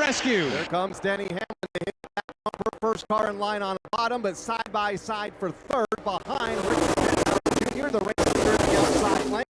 rescue. Here comes Denny Hamlin to hit the back bumper. First car in line on the bottom, but side by side for third behind Ricky Stenhouse Jr., the race leader in the outside lane,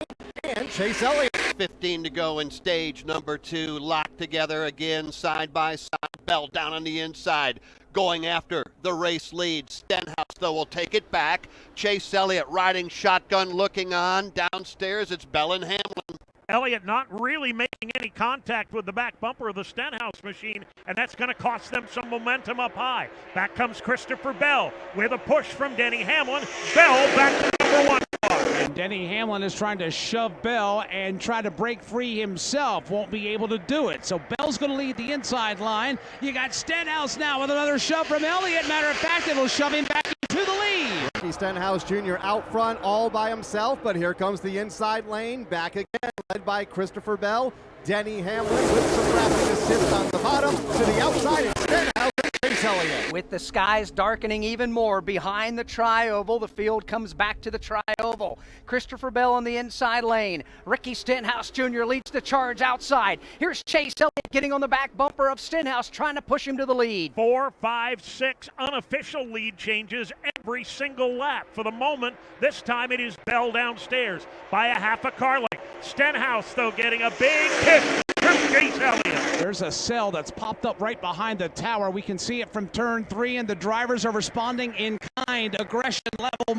and Chase Elliott. 15 to go in stage number 2, locked together again, side by side. Bell down on the inside, going after the race lead. Stenhouse, though, will take it back. Chase Elliott riding shotgun, looking on. Downstairs, it's Bell and Hamlin. Elliott not really making any contact with the back bumper of the Stenhouse machine, and that's going to cost them some momentum up high. Back comes Christopher Bell with a push from Denny Hamlin. Bell back to number 1 car. And Denny Hamlin is trying to shove Bell and try to break free himself. Won't be able to do it. So Bell's going to lead the inside line. You got Stenhouse now with another shove from Elliott. Matter of fact, it'll shove him back into the lead. Ricky Stenhouse Jr. out front all by himself, but here comes the inside lane. Back again, led by Christopher Bell. Denny Hamlin with some rapid assist on the bottom. To the outside, it's Stenhouse and Chase Elliott. With the skies darkening even more behind the tri-oval, the field comes back to the tri-oval. Christopher Bell on the inside lane. Ricky Stenhouse Jr. leads the charge outside. Here's Chase Elliott getting on the back bumper of Stenhouse, trying to push him to the lead. 4, 5, 6 unofficial lead changes every single lap. For the moment, this time it is Bell downstairs by a half a car length. Stenhouse, though, getting a big kick from Chase Elliott. There's a cell that's popped up right behind the tower. We can see it from turn 3, and the drivers are responding in kind. Aggression level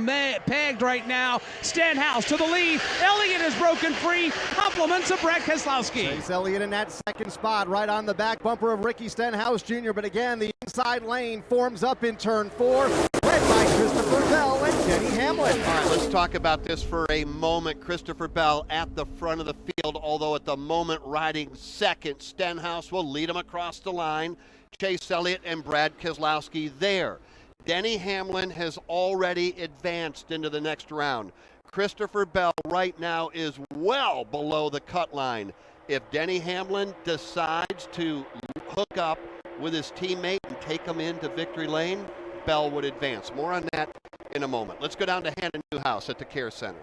pegged right now. Stenhouse to the lead. Elliott is broken free. Compliments of Brett Keselowski. Chase Elliott in that second spot, right on the back bumper of Ricky Stenhouse Jr. But again, the inside lane forms up in turn 4, led by Christopher Bell and Denny Hamlin. All right, let's talk about this for a moment. Christopher Bell at the front of the field, although at the moment riding second. Stenhouse will lead him across the line. Chase Elliott and Brad Keselowski there. Denny Hamlin has already advanced into the next round. Christopher Bell right now is well below the cut line. If Denny Hamlin decides to hook up with his teammate and take him into victory lane, Bell would advance. More on that in a moment. Let's go down to Hannah Newhouse at the Care Center.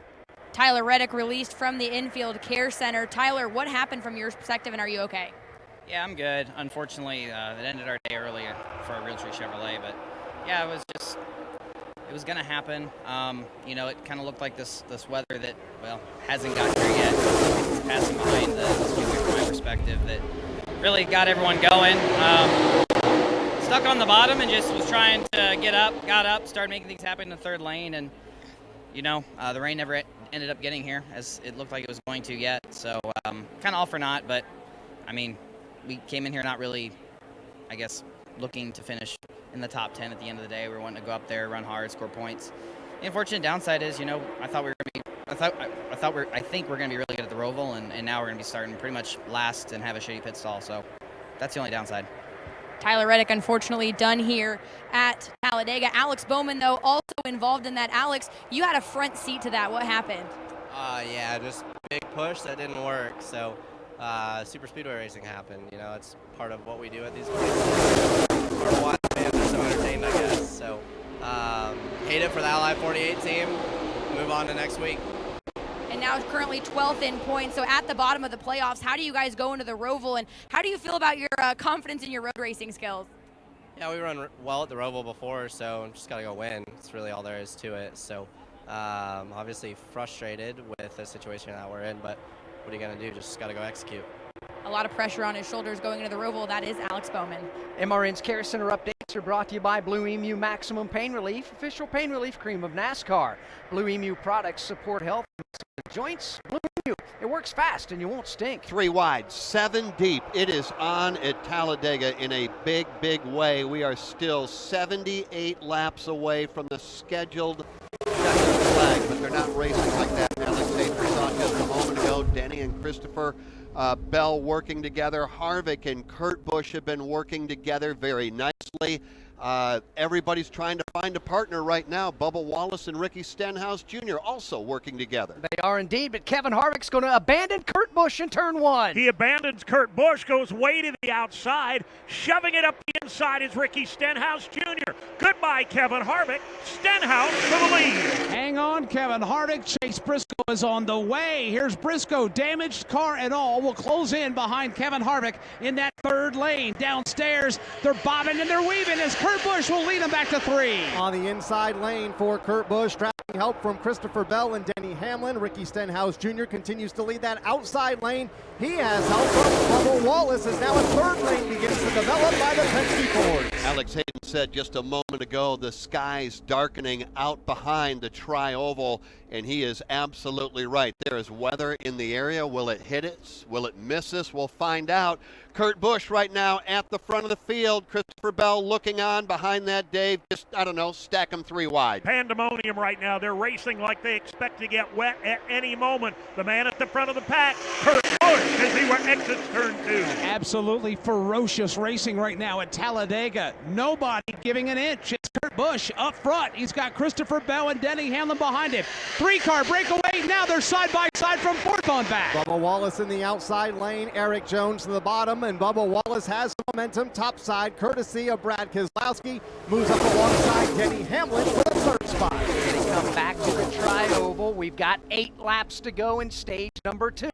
Tyler Reddick released from the infield care center. Tyler, what happened from your perspective, and are you okay? Yeah, I'm good. Unfortunately, it ended our day early for our Realtree Chevrolet, but yeah, it was going to happen. You know, it kind of looked like this weather that, well, hasn't got here yet. It's passing behind the speedway from my perspective that really got everyone going. Stuck on the bottom and just was trying to get up, got up, started making things happen in the third lane, and you know, the rain never ended up getting here as it looked like it was going to yet. So kind of all for naught, but I mean, we came in here not really, I guess, looking to finish in the top 10 at the end of the day. We were wanting to go up there, run hard, score points. The unfortunate downside is, you know, I think we're going to be really good at the Roval, and now we're going to be starting pretty much last and have a shitty pit stall. So that's the only downside. Tyler Reddick, unfortunately, done here at Talladega. Alex Bowman, though, also involved in that. Alex, you had a front seat to that. What happened? Yeah, just big push that didn't work. So super speedway racing happened. You know, it's part of what we do at these places. Our watch fans are so entertained, I guess. So hate it for the Ally 48 team. Move on to next week. And now currently 12th in points, so at the bottom of the playoffs. How do you guys go into the Roval, and how do you feel about your confidence in your road racing skills? Yeah, we run well at the Roval before, so just got to go win. That's really all there is to it. So obviously frustrated with the situation that we're in, but what are you going to do? Just got to go execute. A lot of pressure on his shoulders going into the Roval. That is Alex Bowman. MRN's Care Center updates are brought to you by Blue Emu Maximum Pain Relief, official pain relief cream of NASCAR. Blue Emu products support health joints. Blue Emu, it works fast and you won't stink. 3 wide, 7 deep. It is on at Talladega in a big, big way. We are still 78 laps away from the scheduled checkered flag, but they're not racing like that. Alex Safer saw just a moment ago. Denny and Christopher Bell working together. Harvick and Kurt Busch have been working together very nicely. Everybody's trying to find a partner right now. Bubba Wallace and Ricky Stenhouse Jr. also working together. They are indeed, but Kevin Harvick's going to abandon Kurt Busch in turn one. He abandons Kurt Busch, goes way to the outside. Shoving it up the inside is Ricky Stenhouse Jr. Goodbye, Kevin Harvick. Stenhouse for the lead. Hang on, Kevin Harvick. Chase Briscoe is on the way. Here's Briscoe, damaged car and all, will close in behind Kevin Harvick in that third lane. Downstairs, they're bobbing and they're weaving as Kurt Busch will lead them back to 3. On the inside lane for Kurt Busch, tracking help from Christopher Bell and Denny Hamlin. Ricky Stenhouse Jr. continues to lead that outside lane. He has help from Bubba Wallace as now a third lane begins to develop by the Penske Fords. Alex Hayden said just a moment ago, the sky's darkening out behind the tri-oval, and he is absolutely right. There is weather in the area. Will it hit us? Will it miss us? We'll find out. Kurt Busch right now at the front of the field. Christopher Bell looking on behind that, Dave. Just, I don't know, stack them 3 wide. Pandemonium right now. They're racing like they expect to get wet at any moment. The man at the front of the pack, Kurt Busch, as he exits turn 2. Absolutely ferocious racing right now at Talladega. Nobody giving an inch. It's Kurt Busch up front. He's got Christopher Bell and Denny Hamlin behind him. 3-car breakaway. Now they're side by side from fourth on back. Bubba Wallace in the outside lane. Eric Jones to the bottom, and Bubba Wallace has momentum topside, courtesy of Brad Keselowski. Moves up alongside Denny Hamlin for the third spot. They come back to the tri-oval. We've got 8 laps to go in stage number 2.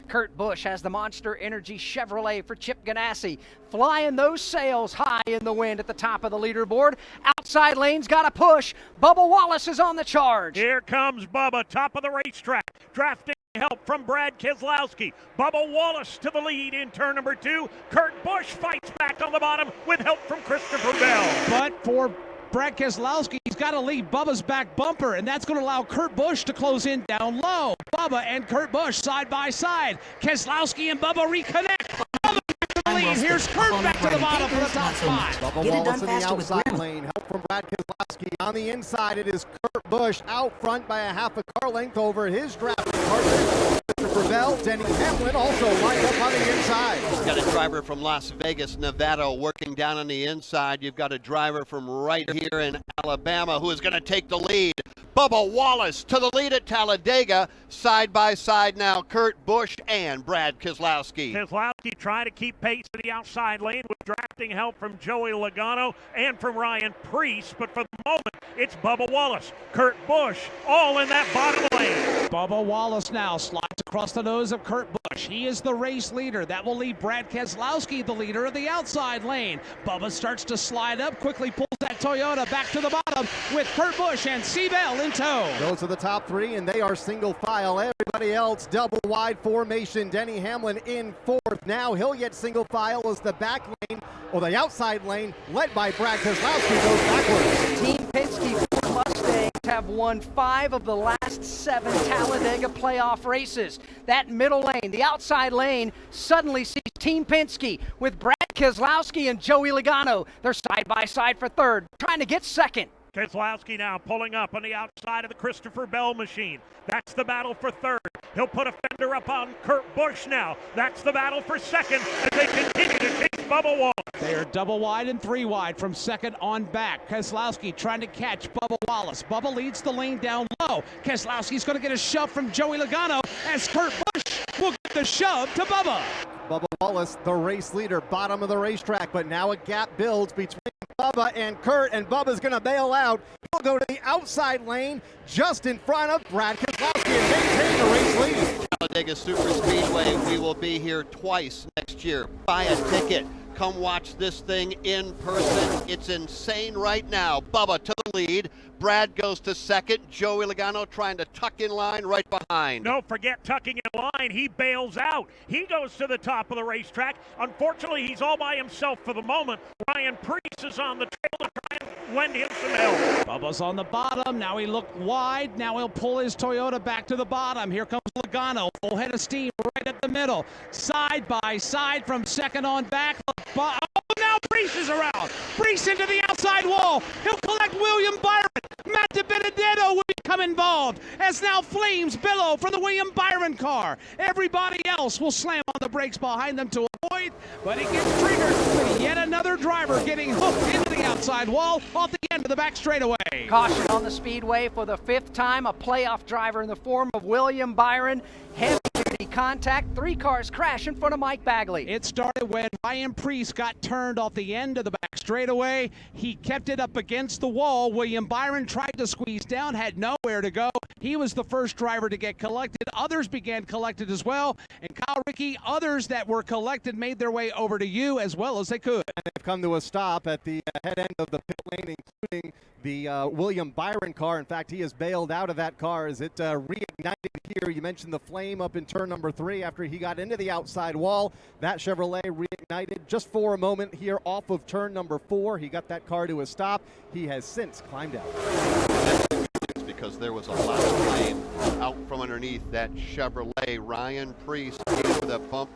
Kurt Busch has the Monster Energy Chevrolet for Chip Ganassi, flying those sails high in the wind at the top of the leaderboard. Outside lane's got a push. Bubba Wallace is on the charge. Here comes Bubba, top of the racetrack, drafting help from Brad Keselowski. Bubba Wallace to the lead in turn number 2. Kurt Busch fights back on the bottom with help from Christopher Bell. But for Brad Keselowski, he's got to leave Bubba's back bumper, and that's going to allow Kurt Busch to close in down low. Bubba and Kurt Busch side by side. Keselowski and Bubba reconnect. Bubba back to the lead. Here's Kurt back to the bottom for the top spot. Bubba Wallace in the outside lane. Help from Brad Keselowski. On the inside, it is Kurt Busch out front by a half a car length over his drafting partner. Christopher Bell, Denny Hamlin also lined up on the inside. You've got a driver from Las Vegas, Nevada working down on the inside. You've got a driver from right here in Alabama who is going to take the lead. Bubba Wallace to the lead at Talladega. Side by side now, Kurt Busch and Brad Keselowski. Keselowski trying to keep pace in the outside lane with drafting help from Joey Logano and from Ryan Preece. But for the moment, it's Bubba Wallace, Kurt Busch, all in that bottom lane. Bubba Wallace now slides across the nose of Kurt Busch. He is the race leader. That will leave Brad Keselowski, the leader of the outside lane. Bubba starts to slide up, quickly pulls that Toyota back to the bottom with Kurt Busch and C-Bell in tow. Those are the top 3, and they are single file. Everybody else double wide formation. Denny Hamlin in 4th. Now he'll get single file as the back lane, or the outside lane, led by Brad Keselowski, goes backwards. Team Penske Ford Mustangs have won 5 of the last 7 Talladega playoff races. That middle lane, the outside lane, suddenly sees Team Penske with Brad Keselowski and Joey Logano. They're side by side for 3rd, trying to get 2nd. Keselowski now pulling up on the outside of the Christopher Bell machine. That's the battle for 3rd. He'll put a fender up on Kurt Busch now. That's the battle for 2nd as they continue to chase Bubba Wallace. They are double wide and 3 wide from 2nd on back. Keselowski trying to catch Bubba Wallace. Bubba leads the lane down low. Keselowski's going to get a shove from Joey Logano as Kurt Busch will get the shove to Bubba. Bubba Wallace, the race leader, bottom of the racetrack, but now a gap builds between Bubba and Kurt, and Bubba's going to bail out. He'll go to the outside lane just in front of Brad Keselowski and maintain the race lead. Talladega Super Speedway, we will be here twice next year. Buy a ticket. Come watch this thing in person. It's insane right now. Bubba to the lead. Brad goes to 2nd. Joey Logano trying to tuck in line right behind. Don't forget tucking in line. He bails out. He goes to the top of the racetrack. Unfortunately, he's all by himself for the moment. Ryan Preece is on the trail to try and lend him some help. Bubba's on the bottom. Now he looked wide. Now he'll pull his Toyota back to the bottom. Here comes Logano. Full head of steam right at the middle. Side by side from 2nd on back. Oh, now Preece is around. Preece into the outside wall. He'll collect William Byron. Matt DiBenedetto will become involved as now flames billow from the William Byron car. Everybody else will slam on the brakes behind them to avoid, but it gets triggered with yet another Another driver getting hooked into the outside wall off the end of the back straightaway. Caution on the speedway for the 5th time. A playoff driver in the form of William Byron. Heavy-duty contact. 3 cars crash in front of Mike Bagley. It started when Ryan Priest got turned off the end of the back straightaway. He kept it up against the wall. William Byron tried to squeeze down, had nowhere to go. He was the first driver to get collected. Others began collected as well. And Kyle Rickey, others that were collected made their way over to you as well as they could. And they've come to a stop at the head end of the pit lane, including the William Byron car. In fact, he is bailed out of that car as it reignited here. You mentioned the flame up in turn number 3 after he got into the outside wall. That Chevrolet reignited just for a moment here off of turn number 4. He got that car to a stop. He has since climbed out. Because there was a lot of flame out from underneath that Chevrolet. Ryan Priest came with a bump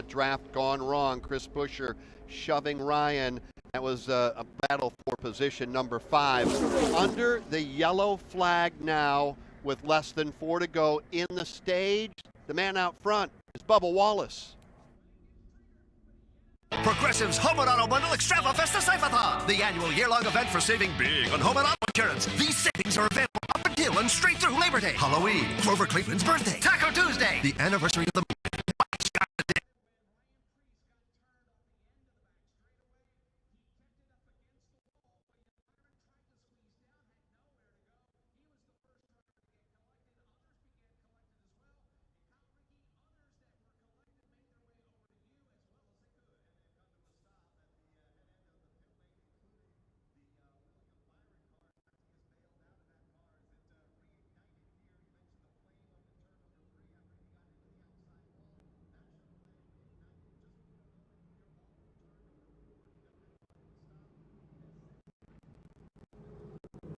draft gone wrong. Chris Buescher shoving Ryan. That was a battle for position number 5. Under the yellow flag now with less than 4 to go in the stage. The man out front is Bubba Wallace. Progressive's Home and Auto Bundle Extrava Festa Saifathon, the annual year-long event for saving big on home and auto insurance. These savings are available up until and straight through Labor Day, Halloween, Grover Cleveland's birthday, Taco Tuesday, the anniversary of the